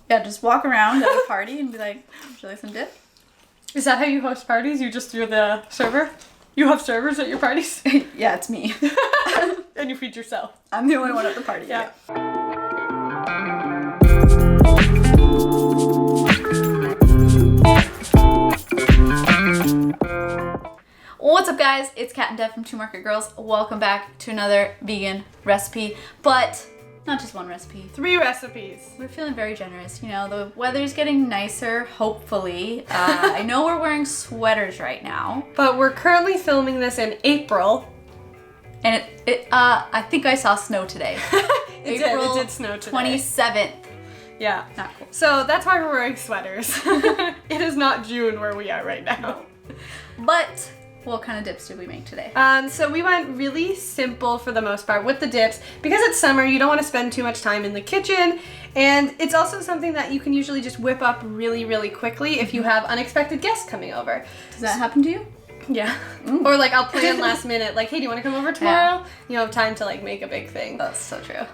Yeah, just walk around at a party and be like, would you like some dip? Is that how you host parties? You're the server? You have servers at your parties? Yeah, it's me. And you feed yourself. I'm the only one at the party. Yeah. What's up, guys? It's Kat and Dev from Two Market Girls. Welcome back to another vegan recipe, but not just one recipe. 3 recipes. We're feeling very generous. You know, the weather's getting nicer, hopefully. I know we're wearing sweaters right now. But we're currently filming this in April. And I think I saw snow today. It did snow today. 27th. Yeah. Not cool. So that's why we're wearing sweaters. It is not June where we are right now. But what kind of dips did we make today? So we went really simple for the most part with the dips. Because it's summer, you don't want to spend too much time in the kitchen. And it's also something that you can usually just whip up really, really quickly if you have unexpected guests coming over. Does that happen to you? Yeah. Or like I'll plan last minute, like, hey, do you want to come over tomorrow? Yeah. You don't have time to like make a big thing. That's so true.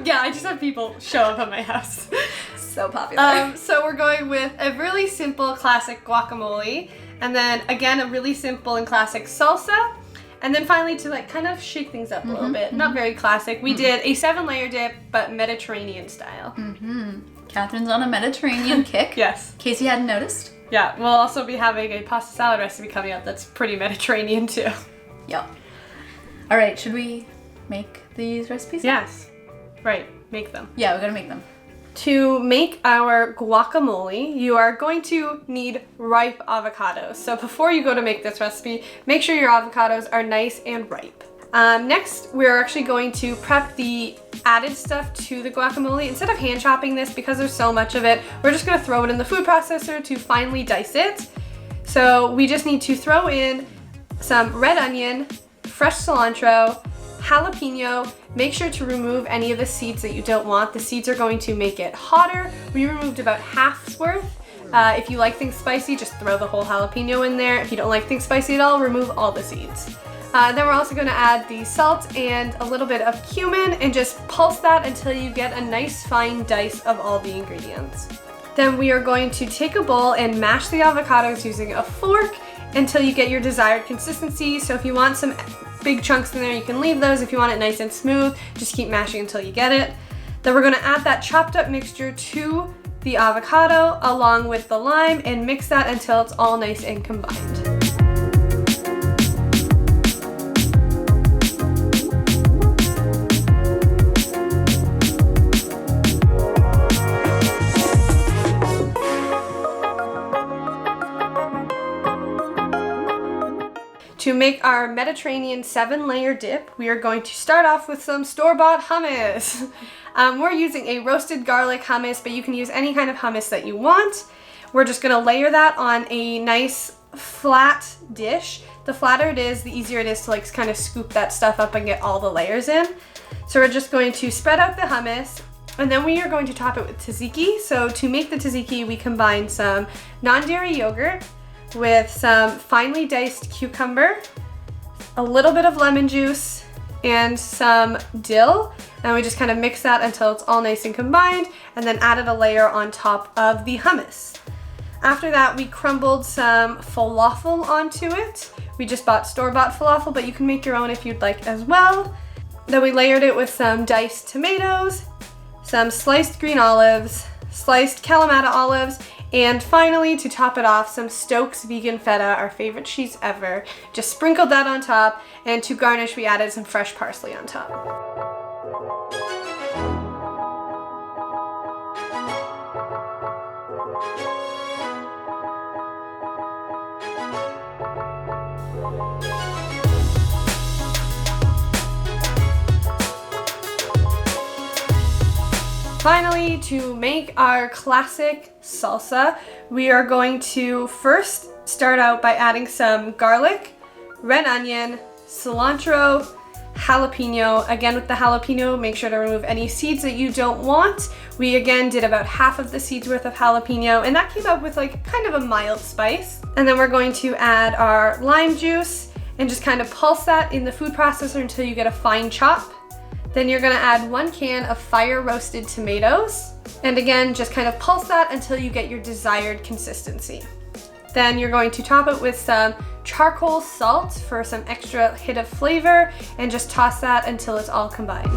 Yeah, I just have people show up at my house. So popular. So we're going with a really simple classic guacamole, and then again a really simple and classic salsa, and then finally to like kind of shake things up a little bit. Not very classic. We did a 7-layer dip, but Mediterranean style. Catherine's on a Mediterranean kick. Yes. In case you hadn't noticed. Yeah, we'll also be having a pasta salad recipe coming up that's pretty Mediterranean too. Yep. All right, should we make these recipes? Yes. Right, make them. Yeah, we gotta make them. To make our guacamole, you are going to need ripe avocados. So before you go to make this recipe, make sure your avocados are nice and ripe. Next, we're actually going to prep the added stuff to the guacamole. Instead of hand chopping this, because there's so much of it, we're just gonna throw it in the food processor to finely dice it. So we just need to throw in some red onion, fresh cilantro, jalapeno. Make sure to remove any of the seeds that you don't want. The seeds are going to make it hotter. We removed about half's worth. If you like things spicy, just throw the whole jalapeno in there. If you don't like things spicy at all, remove all the seeds. Then we're also going to add the salt and a little bit of cumin and just pulse that until you get a nice fine dice of all the ingredients. Then we are going to take a bowl and mash the avocados using a fork until you get your desired consistency. So if you want some big chunks in there, you can leave those. If you want it nice and smooth, just keep mashing until you get it. Then we're going to add that chopped up mixture to the avocado along with the lime and mix that until it's all nice and combined. To make our Mediterranean 7-layer dip, we are going to start off with some store-bought hummus. We're using a roasted garlic hummus, but you can use any kind of hummus that you want. We're just gonna layer that on a nice flat dish. The flatter it is, the easier it is to like kind of scoop that stuff up and get all the layers in. So we're just going to spread out the hummus, and then we are going to top it with tzatziki. So to make the tzatziki, we combine some non-dairy yogurt with some finely diced cucumber, a little bit of lemon juice, and some dill. And we just kind of mix that until it's all nice and combined, and then added a layer on top of the hummus. After that, we crumbled some falafel onto it. We just bought store-bought falafel, but you can make your own if you'd like as well. Then we layered it with some diced tomatoes, some sliced green olives, sliced Kalamata olives, and finally, to top it off, some Stokes vegan feta, our favorite cheese ever. Just sprinkled that on top, and to garnish, we added some fresh parsley on top. Finally, to make our classic salsa, we are going to first start out by adding some garlic, red onion, cilantro, jalapeno. Again, with the jalapeno, make sure to remove any seeds that you don't want. We again did about half of the seeds worth of jalapeno, and that came up with like kind of a mild spice. And then we're going to add our lime juice and just kind of pulse that in the food processor until you get a fine chop. Then you're gonna add 1 can of fire roasted tomatoes. And again, just kind of pulse that until you get your desired consistency. Then you're going to top it with some charcoal salt for some extra hit of flavor, and just toss that until it's all combined.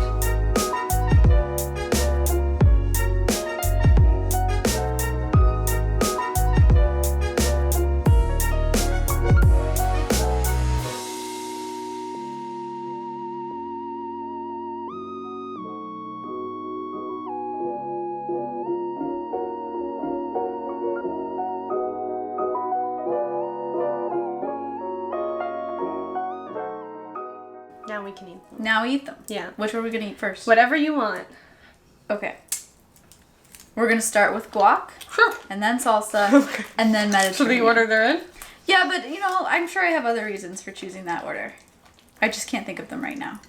Now we can eat them. Now eat them. Yeah. Which are we gonna eat first? Whatever you want. Okay. We're gonna start with guac, Sure. and then salsa, Okay. and then Mediterranean. So the order they're in? Yeah, but you know, I'm sure I have other reasons for choosing that order. I just can't think of them right now.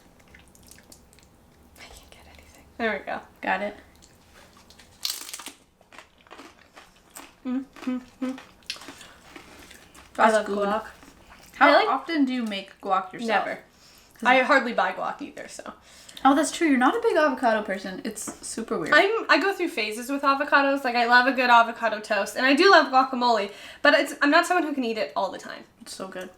I can't get anything. There we go. Got it? I love good. guac. How often do you make guac yourself? Never. I hardly buy guac either, so. Oh, that's true. You're not a big avocado person. It's super weird. I go through phases with avocados. Like, I love a good avocado toast, and I do love guacamole, but I'm not someone who can eat it all the time. It's so good.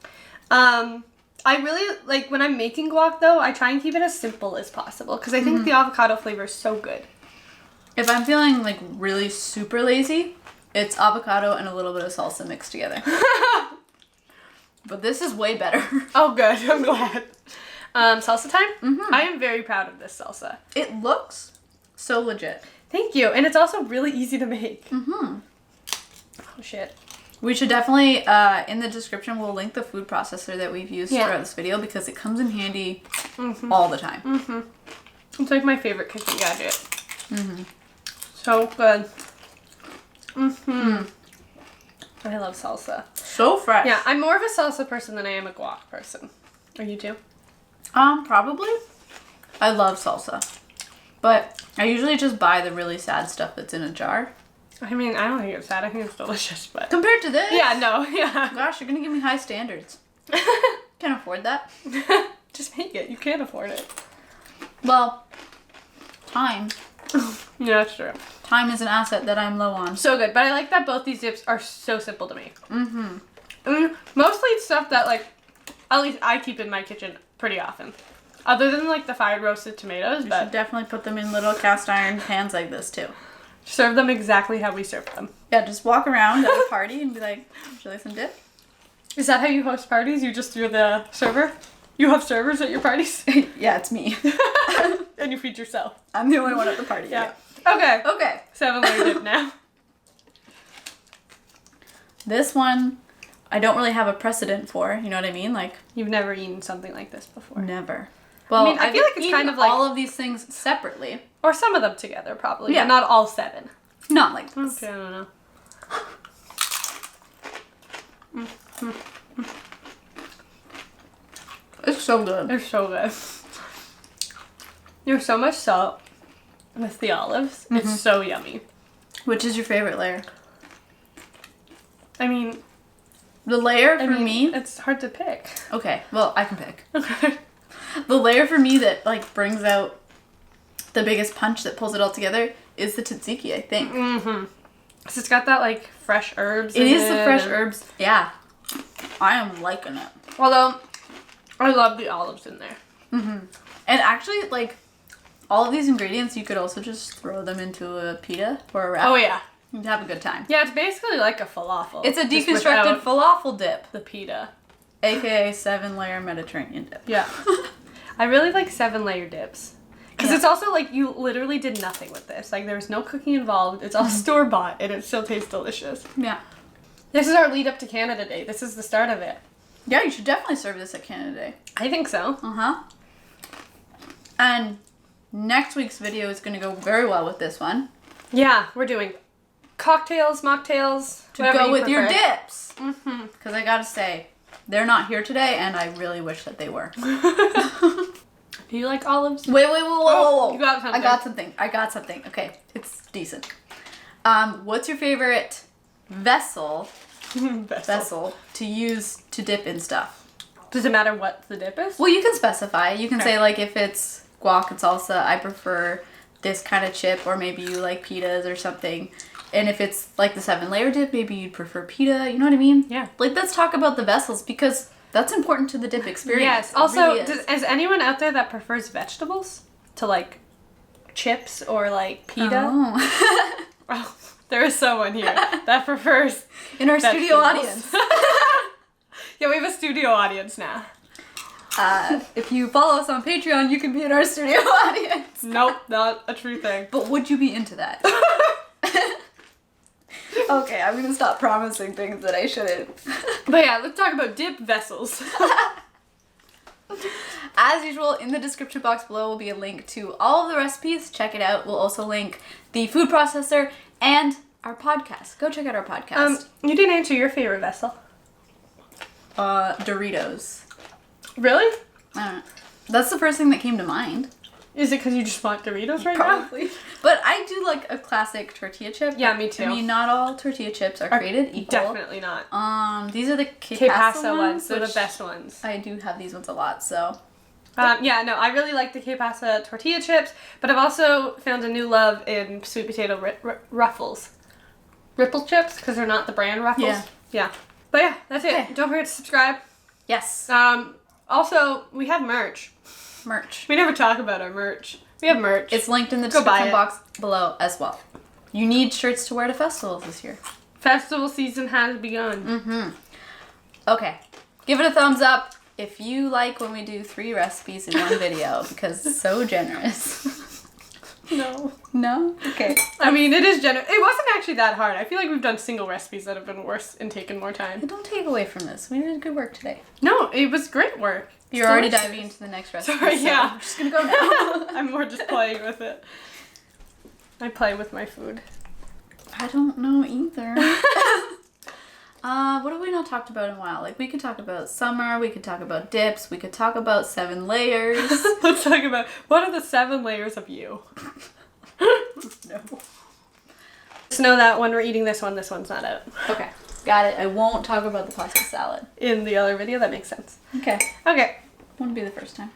I really, like, when I'm making guac, though, I try and keep it as simple as possible, because I think the avocado flavor is so good. If I'm feeling like really super lazy, it's avocado and a little bit of salsa mixed together. But this is way better. Oh, good. I'm glad. Salsa time? I am very proud of this salsa. It looks so legit. Thank you. And it's also really easy to make. Mm-hmm. Oh, shit. We should definitely, in the description, we'll link the food processor that we've used throughout this video because it comes in handy all the time. It's like my favorite kitchen gadget. So good. I love salsa. So fresh. Yeah, I'm more of a salsa person than I am a guac person. Are you too? Probably. I love salsa. But I usually just buy the really sad stuff that's in a jar. I mean, I don't think it's sad. I think it's delicious, but... Compared to this? Yeah, no, yeah. Gosh, you're gonna give me high standards. Can't afford that. Just make it. You can't afford it. Well, time. Yeah, that's true. Time is an asset that I'm low on. So good, but I like that both these dips are so simple to make. I mean, mostly it's stuff that, like, at least I keep in my kitchen pretty often. Other than, like, the fried roasted tomatoes, You but should definitely put them in little cast iron pans like this, too. serve them exactly how we serve them. Yeah, just walk around at a party and be like, would you like some dip? Is that how you host parties? You just do the server? You have servers at your parties? Yeah, it's me. And you feed yourself. I'm the only one at the party. Yeah. Okay. Okay. 7-layer dip now. This one, I don't really have a precedent for. You know what I mean? Like, You've never eaten something like this before. never. Well, I mean, I feel like it's kind of like... all of these things separately. Or some of them together, probably. Yeah. But not all 7. Not like this. Okay, I don't know. It's so good. They're so good. There's so much salt with the olives. It's so yummy. Which is your favorite layer? I mean... The layer for me... It's hard to pick. Okay, well, I can pick. Okay. The layer for me that, like, brings out the biggest punch that pulls it all together is the tzatziki, I think. So it's got that, like, fresh herbs It in is the fresh and- herbs. Yeah. I am liking it. Although, I love the olives in there. And actually, like, all of these ingredients, you could also just throw them into a pita or a wrap. Oh, yeah. You'd have a good time. Yeah, it's basically like a falafel. It's a just deconstructed without falafel dip, the pita. aka 7-layer Mediterranean dip. Yeah. I really like 7-layer dips. Because it's also like you literally did nothing with this. Like there was no cooking involved. It's all store-bought and it still tastes delicious. Yeah. This is our lead up to Canada Day. This is the start of it. Yeah, you should definitely serve this at Canada Day. I think so. Uh-huh. And next week's video is going to go very well with this one. Yeah, we're doing cocktails, mocktails, To whatever go you with your prefer. dips. Because I gotta say, they're not here today and I really wish that they were. Do you like olives? Wait, whoa. You got something. I got something. Okay, it's decent. What's your favorite vessel to use to dip in stuff? Does it matter what the dip is? Well, you can specify. You can say, like, if it's guac and salsa, I prefer this kind of chip, or maybe you like pitas or something. And if it's like the 7-layer dip, maybe you'd prefer pita. You know what I mean? Yeah. Like, let's talk about the vessels because that's important to the dip experience. Yes. It Also, really is anyone out there that prefers vegetables to like chips or like pita? Oh. Oh, there is someone here that prefers In our studio vegetables. audience. Yeah, we have a studio audience now. If you follow us on Patreon, you can be in our studio audience. Nope, not a true thing. But would you be into that? Okay, I'm gonna stop promising things that I shouldn't. But yeah, let's talk about dip vessels. As usual, in the description box below will be a link to all of the recipes. Check it out. We'll also link the food processor and our podcast. Go check out our podcast. You didn't answer your favorite vessel. Doritos. Really? That's the first thing that came to mind. Is it because you just want Doritos right now? Probably. But I do like a classic tortilla chip. Yeah, me too. I mean, not all tortilla chips are created equal. Definitely not. These are the Que Pasa Pasa ones. They're the which best ones. I do have these ones a lot, so. Yeah, no, I really like the Que Pasa tortilla chips, but I've also found a new love in sweet potato Ruffles. Ripple chips, because they're not the brand Ruffles. Yeah. Yeah. But yeah, that's it. Okay. Don't forget to subscribe. Yes. Also, we have merch. Merch. We never talk about our merch. We have merch. It's linked in the Go buy description it. box below as well. You need shirts to wear to festivals this year. Festival season has begun. Mm-hmm. Okay. Give it a thumbs up if you like when we do 3 recipes in one video, because it's so generous. No. No? Okay. I mean, it is generous. It wasn't actually that hard. I feel like we've done single recipes that have been worse and taken more time. Don't take away from this. We did good work today. No, it was great work. You're already diving into the next recipe. Sorry, so yeah. I'm just gonna go now. I'm more just playing with it. I play with my food. I don't know either. What have we not talked about in a while? Like, we could talk about summer, we could talk about dips, we could talk about 7 layers. Let's talk about what are the 7 layers of you. No. Just know that when we're eating this one's not out. Okay, got it. I won't talk about the pasta salad. In the other video, that makes sense. Okay, Okay. wouldn't be the first time.